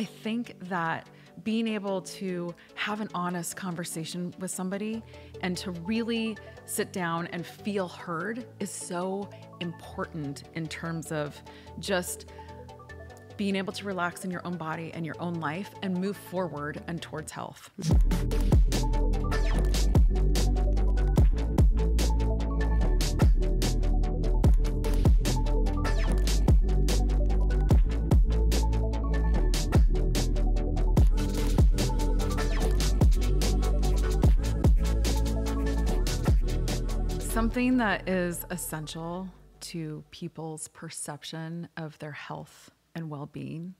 I think that being able to have an honest conversation with somebody and to really sit down and feel heard is so important in terms of just being able to relax in your own body and your own life and move forward and towards health. Something that is essential to people's perception of their health and well-being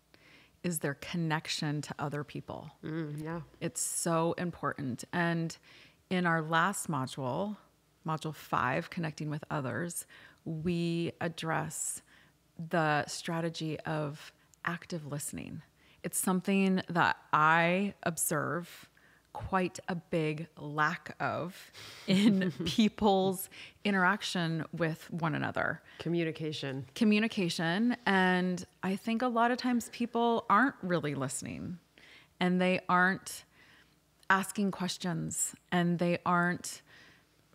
is their connection to other people. Yeah. It's so important. And in our last module, module 5, connecting with others, we address the strategy of active listening. It's something that I observe quite a big lack of in people's interaction with one another. Communication. And I think a lot of times people aren't really listening, and they aren't asking questions, and they aren't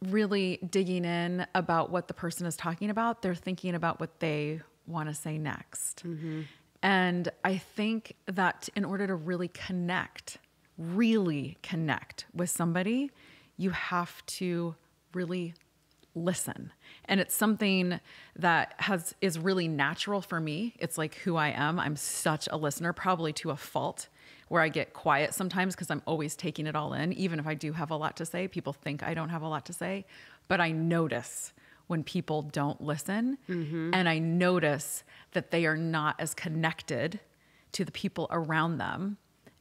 really digging in about what the person is talking about. They're thinking about what they want to say next. Mm-hmm. And I think that in order to really connect with somebody, you have to really listen. And it's something that is really natural for me. It's like who I am. I'm such a listener, probably to a fault, where I get quiet sometimes because I'm always taking it all in. Even if I do have a lot to say, people think I don't have a lot to say, but I notice when people don't listen. Mm-hmm. And I notice that they are not as connected to the people around them.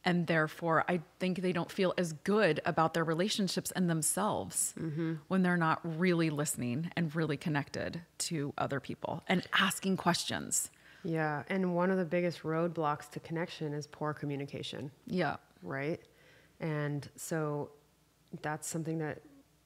And therefore, I think they don't feel as good about their relationships and themselves when they're not really listening and really connected to other people and asking questions. Yeah. And one of the biggest roadblocks to connection is poor communication. Yeah. Right? And so that's something that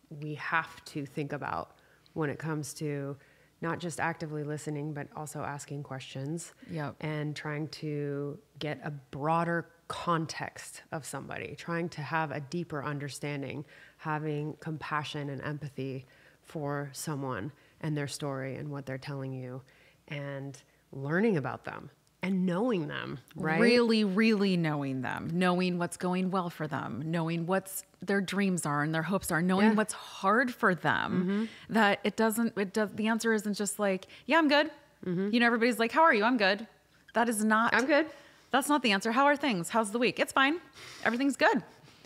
we have to think about when it comes to not just actively listening, but also asking questions. Yep. And trying to get a broader context of somebody, trying to have a deeper understanding, having compassion and empathy for someone and their story and what they're telling you, and learning about them and knowing them, right? Really, really knowing them, knowing what's going well for them, knowing what's their dreams are and their hopes are, knowing what's hard for them, that the answer isn't just like, yeah, I'm good. You know, everybody's like, how are you? I'm good. That is not. I'm good. That's not the answer. How are things? How's the week? It's fine. Everything's good.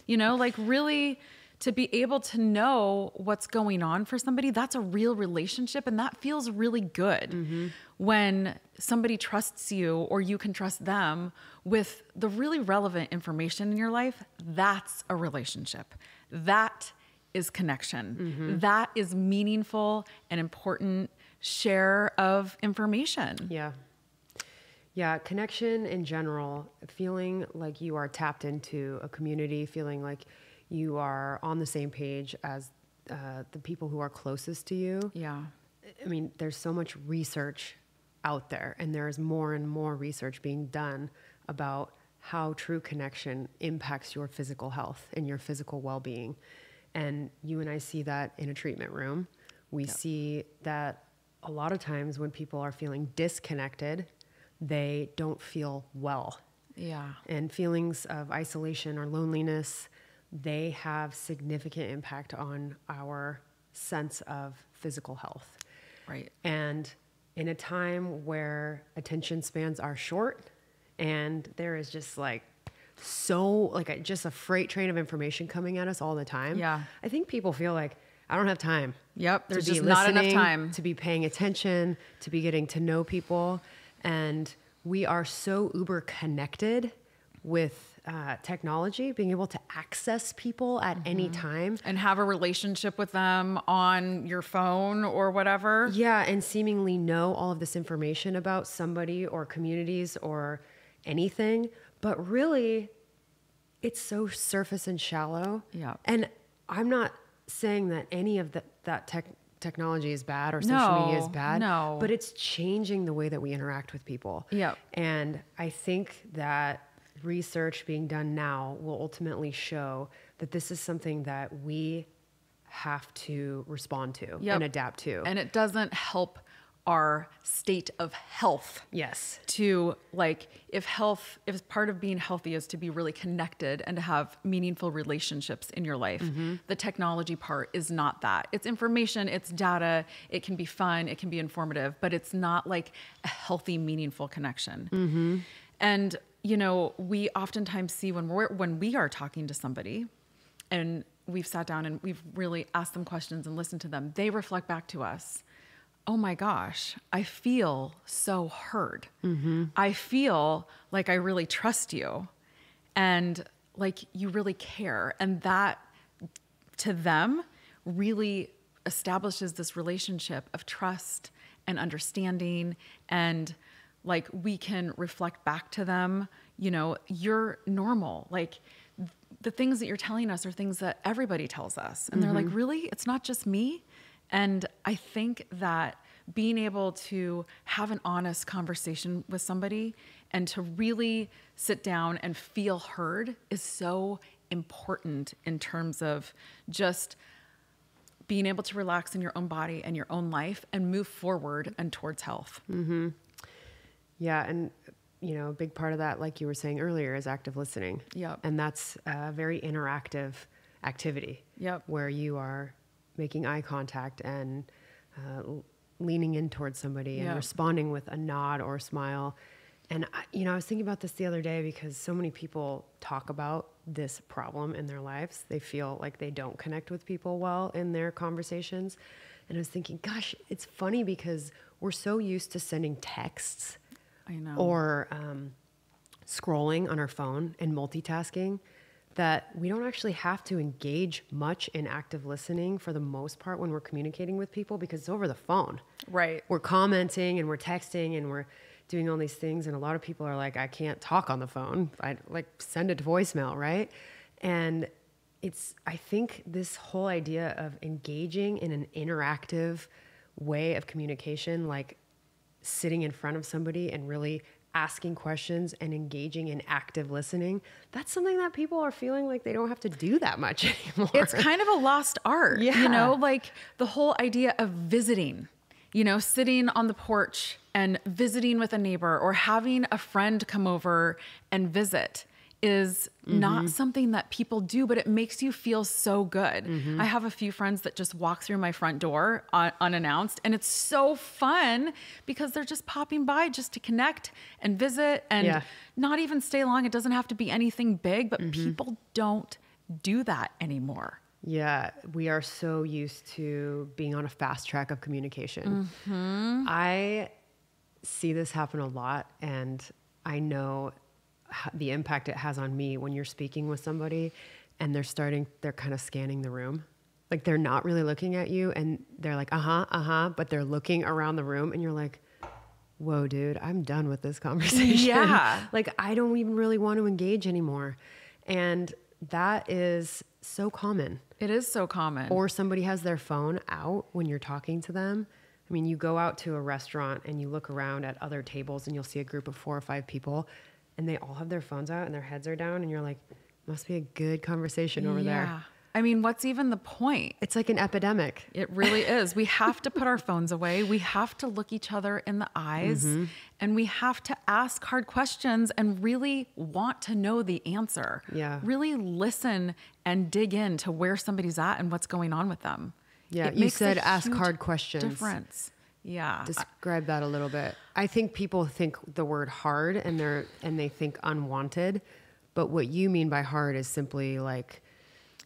You know, like really to be able to know what's going on for somebody, that's a real relationship. And that feels really good when somebody trusts you or you can trust them with the really relevant information in your life. That's a relationship. That is connection. That is meaningful and important share of information. Yeah. Yeah, connection in general, feeling like you are tapped into a community, feeling like you are on the same page as the people who are closest to you. Yeah. I mean, there's so much research out there, and there's more and more research being done about how true connection impacts your physical health and your physical well-being. And you and I see that in a treatment room. We see that a lot of times when people are feeling disconnected, they don't feel well. Yeah. And feelings of isolation or loneliness, they have significant impact on our sense of physical health. Right. And in a time where attention spans are short and there is just just a freight train of information coming at us all the time. Yeah. I think people feel like, I don't have time. Yep. There's to be just not enough listening, time to be paying attention, to be getting to know people. And we are so uber connected with technology, being able to access people at any time. and have a relationship with them on your phone or whatever. Yeah, and seemingly know all of this information about somebody or communities or anything. But really, it's so surface and shallow. Yeah. And I'm not saying that any of that technology is bad or social media is bad. No. But it's changing the way that we interact with people. Yeah. And I think that research being done now will ultimately show that this is something that we have to respond to and adapt to. And it doesn't help our state of health. Yes. To like, if part of being healthy is to be really connected and to have meaningful relationships in your life, the technology part is not that. It's information, it's data, it can be fun, it can be informative, but it's not like a healthy, meaningful connection. And, you know, we oftentimes see when we are talking to somebody and we've sat down and we've really asked them questions and listened to them, they reflect back to us, oh my gosh, I feel so heard. I feel like I really trust you and like you really care. And that to them really establishes this relationship of trust and understanding. And like we can reflect back to them, you know, you're normal. Like the things that you're telling us are things that everybody tells us. And they're like, really? It's not just me? And I think that being able to have an honest conversation with somebody and to really sit down and feel heard is so important in terms of just being able to relax in your own body and your own life and move forward and towards health. Yeah. And, you know, a big part of that, like you were saying earlier, is active listening. And that's a very interactive activity. Where you are making eye contact and leaning in towards somebody and responding with a nod or a smile. And, you know, I was thinking about this the other day because so many people talk about this problem in their lives. They feel like they don't connect with people well in their conversations. And I was thinking, gosh, it's funny because we're so used to sending texts or scrolling on our phone and multitasking that we don't actually have to engage much in active listening for the most part when we're communicating with people because it's over the phone. We're commenting and we're texting and we're doing all these things. And a lot of people are like, I can't talk on the phone. I like send it to voicemail, right? And I think this whole idea of engaging in an interactive way of communication, like sitting in front of somebody and really asking questions and engaging in active listening, that's something that people are feeling like they don't have to do that much anymore. It's kind of a lost art, you know, like the whole idea of visiting, you know, sitting on the porch and visiting with a neighbor or having a friend come over and visit is not something that people do, but it makes you feel so good. I have a few friends that just walk through my front door unannounced, and it's so fun because they're just popping by just to connect and visit and not even stay long. It doesn't have to be anything big, but people don't do that anymore. Yeah, we are so used to being on a fast track of communication. I see this happen a lot, and I know the impact it has on me when you're speaking with somebody and they're kind of scanning the room. Like they're not really looking at you and they're like, but they're looking around the room and you're like, whoa, dude, I'm done with this conversation. Like I don't even really want to engage anymore. And that is so common. It is so common. Or somebody has their phone out when you're talking to them. I mean, you go out to a restaurant and you look around at other tables and you'll see a group of 4 or 5 people and they all have their phones out and their heads are down and you're like, must be a good conversation over there. I mean, what's even the point? It's like an epidemic. It really is. We have to put our phones away. We have to look each other in the eyes and we have to ask hard questions and really want to know the answer. Really listen and dig into where somebody's at and what's going on with them. You said ask hard questions. Difference. Describe that a little bit. I think people think the word hard and they think unwanted, but what you mean by hard is simply like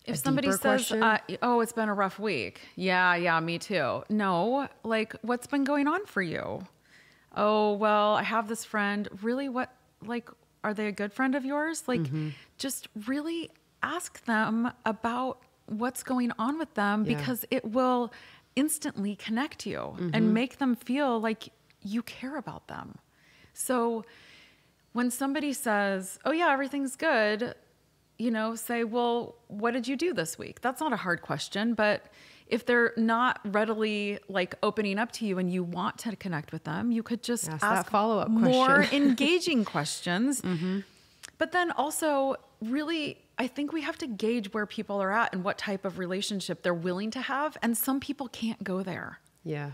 if somebody says, oh, it's been a rough week. Yeah, me too. No, like what's been going on for you? Oh, well, I have this friend. Really, what, like, are they a good friend of yours? Like, just really ask them about what's going on with them because it will instantly connect you and make them feel like you care about them. So when somebody says, oh yeah, everything's good, you know, say, well, what did you do this week? That's not a hard question, but if they're not readily like opening up to you and you want to connect with them, you could just ask that follow-up more question. engaging questions But then also, really, I think we have to gauge where people are at and what type of relationship they're willing to have. And some people can't go there. Yeah.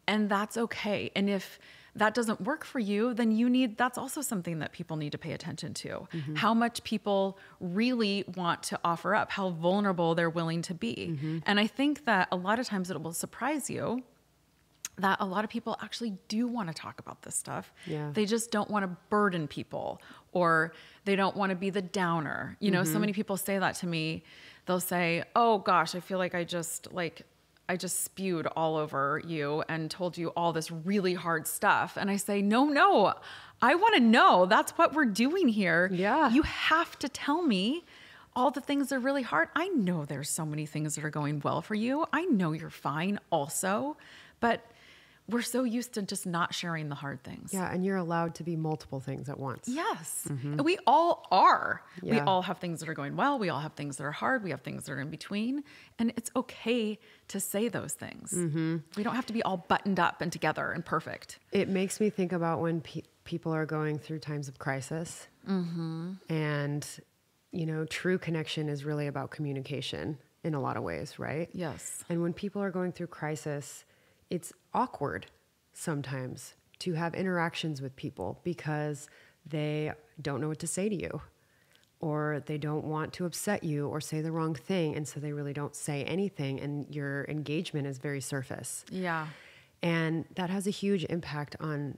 And that's okay. And if that doesn't work for you, then that's also something that people need to pay attention to. How much people really want to offer up, how vulnerable they're willing to be. And I think that a lot of times it will surprise you that a lot of people actually do want to talk about this stuff. Yeah. They just don't want to burden people, or they don't want to be the downer. You know, so many people say that to me. They'll say, "Oh gosh, I feel like I just spewed all over you and told you all this really hard stuff." And I say, no, I want to know. That's what we're doing here. Yeah. You have to tell me all the things that are really hard. I know there's so many things that are going well for you. I know you're fine also, but we're so used to just not sharing the hard things. Yeah. And you're allowed to be multiple things at once. Yes. And we all are. We Yeah. all have things that are going well. We all have things that are hard. We have things that are in between. And it's okay to say those things. We don't have to be all buttoned up and together and perfect. It makes me think about when people are going through times of crisis. And, you know, true connection is really about communication in a lot of ways, right? Yes. And when people are going through crisis, it's awkward sometimes to have interactions with people because they don't know what to say to you, or they don't want to upset you or say the wrong thing. And so they really don't say anything, and your engagement is very surface. Yeah. And that has a huge impact on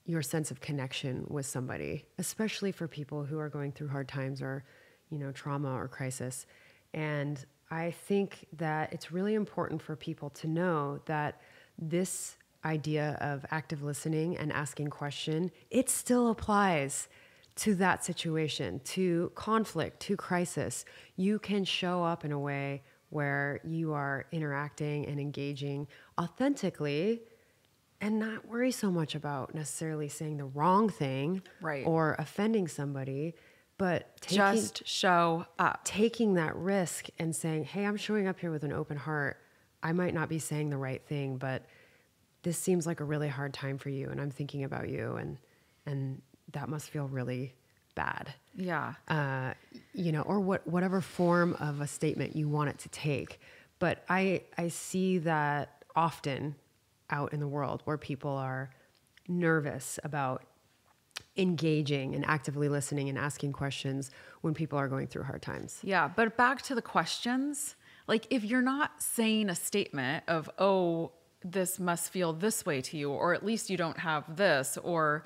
your sense of connection with somebody, especially for people who are going through hard times or, you know, trauma or crisis. And I think that it's really important for people to know that this idea of active listening and asking question, it still applies to that situation, to conflict, to crisis. You can show up in a way where you are interacting and engaging authentically and not worry so much about necessarily saying the wrong thing, Right. or offending somebody, but Just show up. taking that risk and saying, hey, I'm showing up here with an open heart. I might not be saying the right thing, but this seems like a really hard time for you, and I'm thinking about you, and that must feel really bad. Yeah. You know, or whatever form of a statement you want it to take. But I see that often out in the world where people are nervous about engaging and actively listening and asking questions when people are going through hard times. Yeah. But back to the questions, like if you're not saying a statement of, oh, this must feel this way to you, or at least you don't have this, or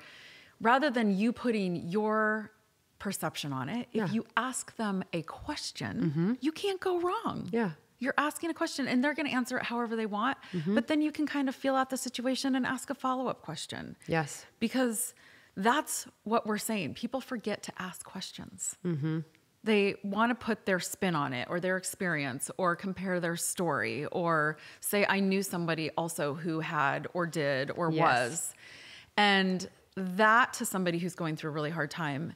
rather than you putting your perception on it, if you ask them a question, you can't go wrong. Yeah. You're asking a question and they're going to answer it however they want, but then you can kind of feel out the situation and ask a follow-up question. Yes. Because that's what we're saying. People forget to ask questions. They want to put their spin on it, or their experience, or compare their story, or say, I knew somebody also who had or did or was. And that, to somebody who's going through a really hard time,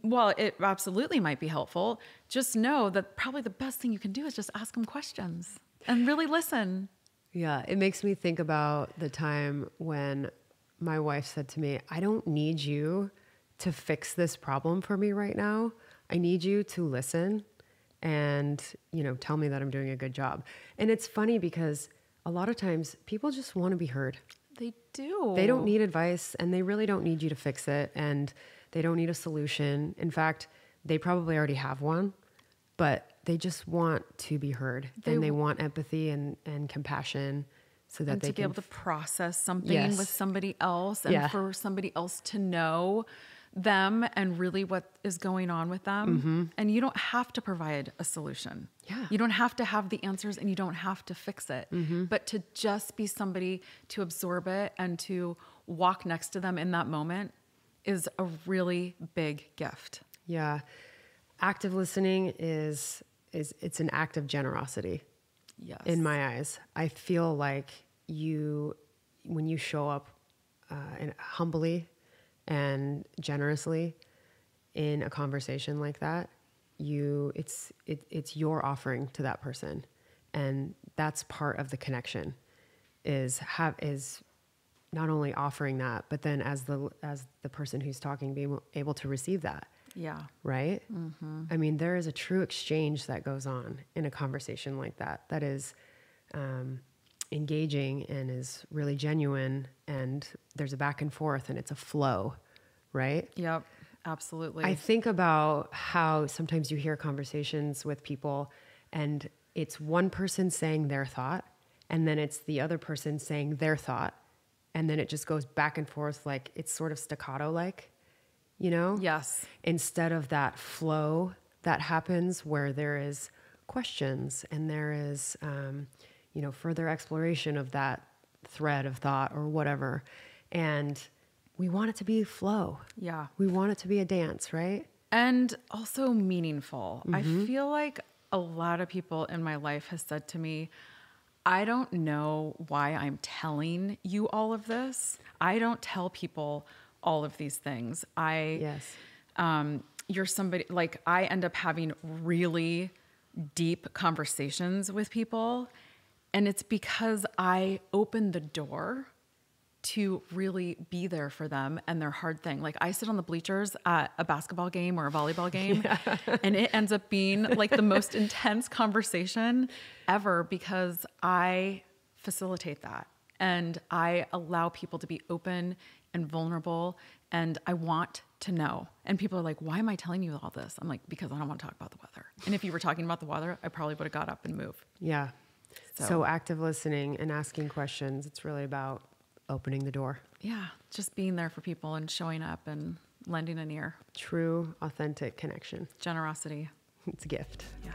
while it absolutely might be helpful, just know that probably the best thing you can do is just ask them questions and really listen. Yeah. It makes me think about the time when my wife said to me, I don't need you to fix this problem for me right now. I need you to listen and, you know, tell me that I'm doing a good job. And it's funny because a lot of times people just want to be heard. They do. They don't need advice, and they really don't need you to fix it, and they don't need a solution. In fact, they probably already have one, but they just want to be heard, and they want empathy and compassion so that and they to be can able to process something Yes. with somebody else, and for somebody else to know them and really what is going on with them. And you don't have to provide a solution. Yeah. You don't have to have the answers, and you don't have to fix it, but to just be somebody to absorb it and to walk next to them in that moment is a really big gift. Yeah. Active listening is it's an act of generosity. Yes. In my eyes. I feel like when you show up and humbly and generously in a conversation like that, it's your offering to that person, and that's part of the connection. Is not only offering that, but then as the person who's talking, being able to receive that. Yeah. right? I mean, there is a true exchange that goes on in a conversation like that, that is engaging and is really genuine, and there's a back and forth and it's a flow, right? Yep. Absolutely. I think about how sometimes you hear conversations with people and it's one person saying their thought, and then it's the other person saying their thought, and then it just goes back and forth, like it's sort of staccato like, you know? Yes. Instead of that flow that happens where there is questions and there is, further exploration of that thread of thought or whatever. And we want it to be flow. Yeah. We want it to be a dance, right? And also meaningful. I feel like a lot of people in my life has said to me, I don't know why I'm telling you all of this. I don't tell people all of these things. Yes. You're somebody, like, I end up having really deep conversations with people, and it's because I open the door to really be there for them and their hard thing. Like, I sit on the bleachers at a basketball game or a volleyball game, and it ends up being like the most intense conversation ever because I facilitate that and I allow people to be open and vulnerable, and I want to know. And people are like, why am I telling you all this? I'm like, because I don't want to talk about the weather. And if you were talking about the weather, I probably would have got up and moved. Yeah. So active listening and asking questions, it's really about opening the door. Yeah, just being there for people and showing up and lending an ear. True, authentic connection. Generosity. It's a gift. Yeah.